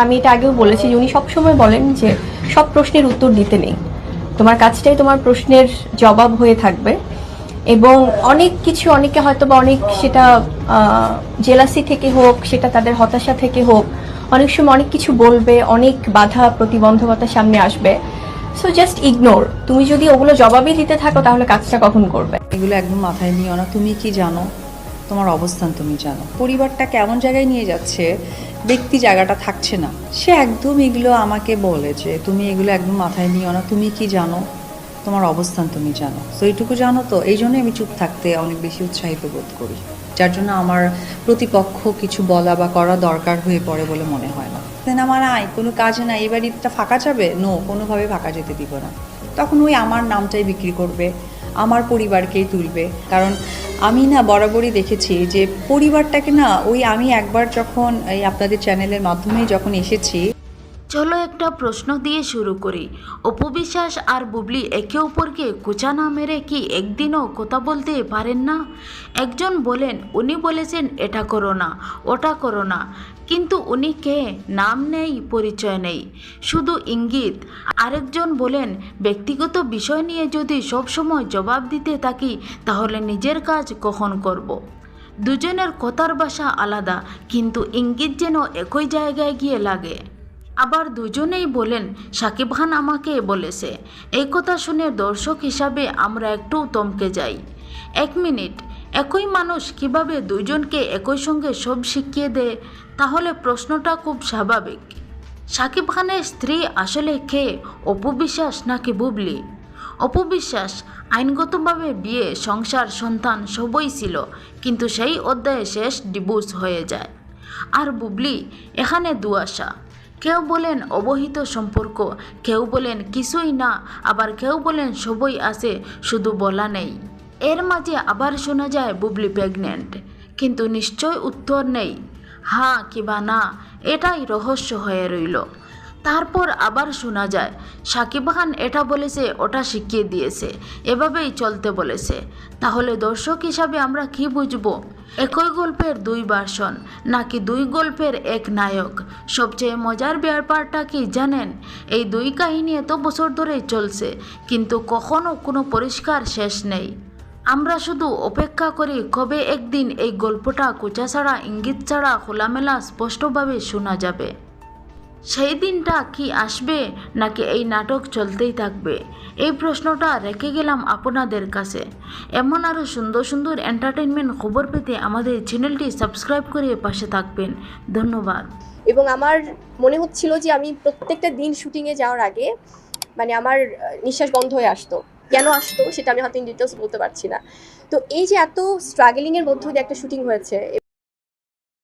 আমি এটা আগেও বলেছি যে উনি সবসময় বলেন যে সব প্রশ্নের উত্তর দিতে নেই, তোমার কাজটাই তোমার প্রশ্নের জবাব হয়ে থাকবে। এবং অনেক কিছু অনেকে হয়তো বা অনেক সেটা জেলাসি থেকে হোক, সেটা তাদের হতাশা থেকে হোক, অনেক সময় অনেক কিছু বলবে, অনেক বাধা প্রতিবন্ধকতা সামনে আসবে। So just ignore. তুমি যদি ওগুলো জবাবই দিতে থাকো তাহলে কাজটা কখন করবে? এগুলো একদম মাথায় নিও না। তুমি কি জানো, তোমার অবস্থান তুমি জানো। পরিবারটা কেমন জায়গায় নিয়ে যাচ্ছে, ব্যক্তি জায়গাটা থাকছে না। সে একদম এগুলো আমাকে বলে যে তুমি এগুলো একদম মাথায় নিও না, তুমি কি জানো, তোমার অবস্থান তুমি জানো। তো এইটুকু জানো, তো এই জন্যই আমি চুপ থাকতে অনেক বেশি উৎসাহিত বোধ করি, যার জন্য আমার প্রতিপক্ষ কিছু বলা বা করা দরকার হয়ে পড়ে বলে মনে হয় না। আমার আয় কোনো কাজে না, এই বাড়িটা ফাঁকা যাবে, নো, কোনোভাবে ফাঁকা যেতে দিব না। তখন ওই আমার নামটাই বিক্রি করবে, আমার পরিবারকেই তুলবে। কারণ আমি না বরাবরই দেখেছি যে পরিবারটাকে না, ওই আমি একবার যখন এই আপনাদের চ্যানেলের মাধ্যমে যখন এসেছি। চলো একটা প্রশ্ন দিয়ে শুরু করি। অপু বিশ্বাস আর বুবলি একে অপরকে কুচা না মেরে কি একদিনও কথা বলতে পারেন না? একজন বলেন উনি বলেছেন এটা করো না, ওটা করো না, কিন্তু উনি কে, নাম নেই, পরিচয় নেই, শুধু ইঙ্গিত। আরেকজন বলেন ব্যক্তিগত বিষয় নিয়ে যদি সবসময় জবাব দিতে থাকি তাহলে নিজের কাজ কখন করব? দুজনের কথার ভাষা আলাদা, কিন্তু ইঙ্গিত যেন একই জায়গায় গিয়ে লাগে। আবার দুজনেই বলেন শাকিব খান আমাকে বলেছে। এই কথা শুনে দর্শক হিসাবে আমরা একটু থমকে যাই। 1 মিনিট, একই মানুষ কিভাবে দুজনকে একই সঙ্গে সব শিখিয়ে দেয়? তাহলে প্রশ্নটা খুব স্বাভাবিক। শাকিব খানের স্ত্রী আসলে কে, অপু বিশ্বাস নাকি বুবলি? অপু বিশ্বাস আইনগতভাবে বিয়ে, সংসার, সন্তান সবই ছিল, কিন্তু সেই অধ্যায়ে শেষ ডিভোর্স হয়ে যায়। আর বুবলি এখানে দুআশা। কেউ বলেন অবহিত সম্পর্ক, কেউ বলেন কিছুই না, আবার কেউ বলেন সবই আছে, শুধু বলা নেই। এর মাঝে আবার শোনা যায় বুবলি প্রেগনেন্ট, কিন্তু নিশ্চয় উত্তর নেই। হ্যাঁ কিবা না, এটাই রহস্য হয়ে রইল। তারপর আবার শোনা যায় শাকিব খান এটা বলেছে, ওটা শিখিয়ে দিয়েছে, এভাবেই চলতে বলেছে। তাহলে দর্শক হিসাবে আমরা কি বুঝবো? একই গল্পের দুই ভার্সন, নাকি দুই গল্পের এক নায়ক? সবচেয়ে মজার ব্যাপারটা কি জানেন? এই দুই কাহিনী এত বছর ধরে চলছে, কিন্তু কখনো কোনো পরিষ্কার শেষ নেই। আমরা শুধু অপেক্ষা করি কবে একদিন এই গল্পটা কোচা ছাড়া, ইঙ্গিত ছাড়া খোলামেলা স্পষ্টভাবে শোনা যাবে। সেই দিনটা কি আসবে, নাকি এই নাটক চলতেই থাকবে? এই প্রশ্নটা রেখে গেলাম আপনাদের কাছে। এমন আরও সুন্দর সুন্দর এন্টারটেইনমেন্ট খবর পেতে আমাদের চ্যানেলটি সাবস্ক্রাইব করে পাশে থাকবেন। ধন্যবাদ। এবং আমার মনে হচ্ছিল যে আমি প্রত্যেকটা দিন শুটিংয়ে যাওয়ার আগে মানে আমার নিঃশ্বাস বন্ধ হয়ে আসতো। কেন আসতো সেটা আমি হয়তো ইন ডিটেলস বলতে পারছি না। তো এই যে এত স্ট্রাগলিংয়ের মধ্যে দিয়ে একটা শুটিং হয়েছে।